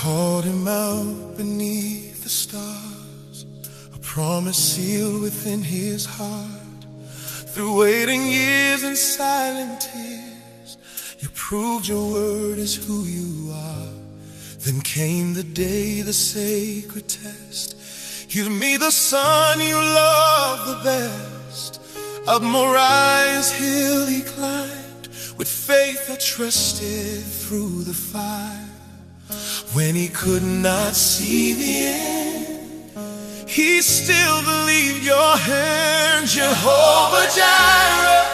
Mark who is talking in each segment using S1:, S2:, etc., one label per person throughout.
S1: called him out beneath the stars, a promise sealed within his heart. Through waiting years and silent tears, you proved your word is who you are. Then came the day, the sacred test. Give me the son you love the best. Up Moriah's hill he climbed, with faith that trusted through the fire. When he could not see the end, he still believed your hand. Jehovah Jireh,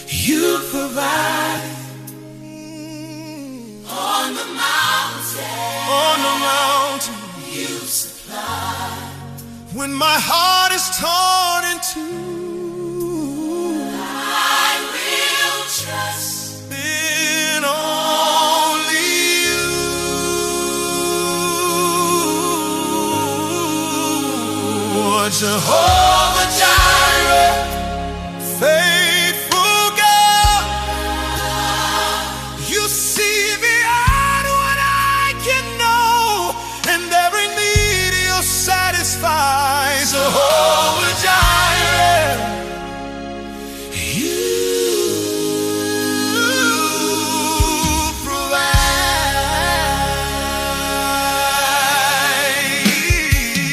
S1: you provide. On the mountain, you supply. When my heart is torn in two, I will trust in only you. Jehovah Jireh, faithful God, you see beyond what I can know, and every need you'll satisfy. Jehovah Jireh, you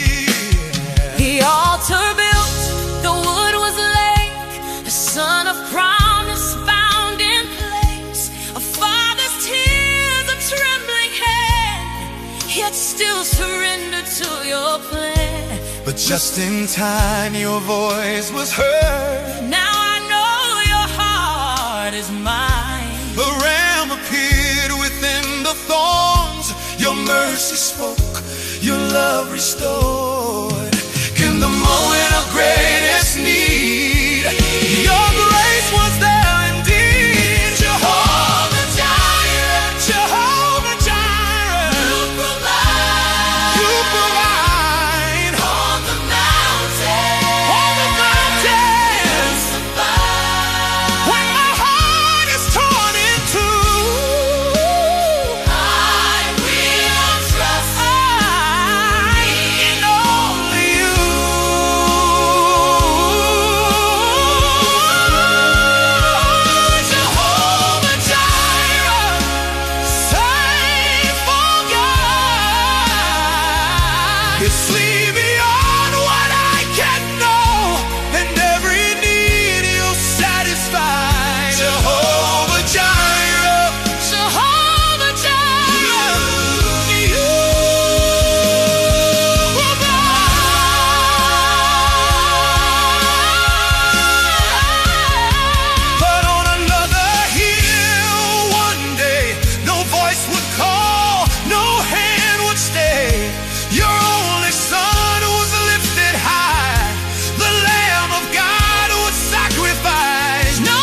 S1: provide.
S2: The altar built, the wood was laid, the son of promise found in place. A father's tears, a trembling hand, yet still surrendered to your plan.
S1: But just in time your voice was heard.
S2: Now I know your heart is mine.
S1: A ram appeared within the thorns. Your mercy spoke, your love restored. In the moment of greatest need, your grace was there indeed. Jehovah Jireh, Jehovah Jireh, you provide. You provide. On the mountain, you supply. When my heart is torn in two, I will trust in only you. Jehovah Jireh, faithful God, you see beyond what I can know, and every need you'll satisfy. Jehovah Jireh,
S2: Jehovah Jireh,
S1: you provide. But on another hill one day, no voice would call, no hand would stay. Your only son was lifted high, the Lamb of God was sacrificed.
S2: no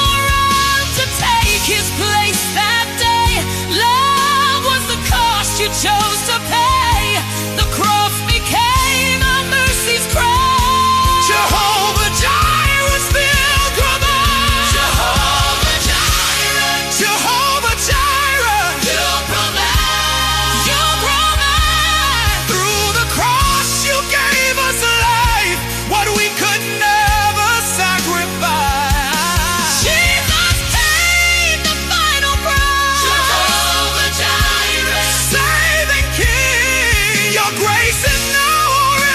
S2: one to take his place that day. Love was the cost you chose to pay. The cross became our mercy's crown.
S1: Jehovah Jireh still provides. Jehovah Jireh, Jehovah Jireh, you provide.
S2: You provide.
S1: Through the cross you gave us life, what we could never sacrifice.
S2: Jesus paid the final price.
S1: Jehovah Jireh, saving King, your grace is now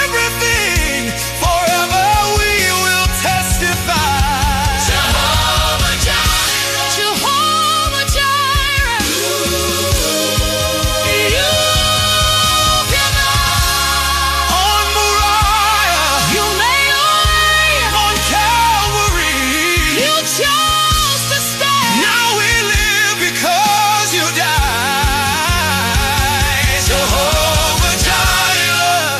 S1: everything. Forever we will testify. Jehovah Jireh,
S2: Jehovah Jireh, you provide.
S1: on Moriah,
S2: You made a way.
S1: on Calvary,
S2: You chose to stay.
S1: now we live because you died. Jehovah Jireh,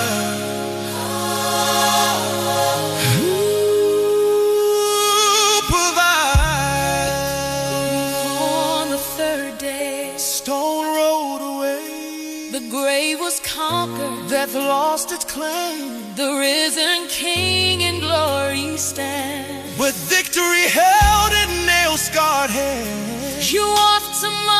S1: you provide.
S2: On the third day,
S1: Stone rolled away,
S2: the grave was conquered.
S1: death lost its claim.
S2: The risen King in glory stands.
S1: With victory held in nail-scarred hands.
S2: You walked among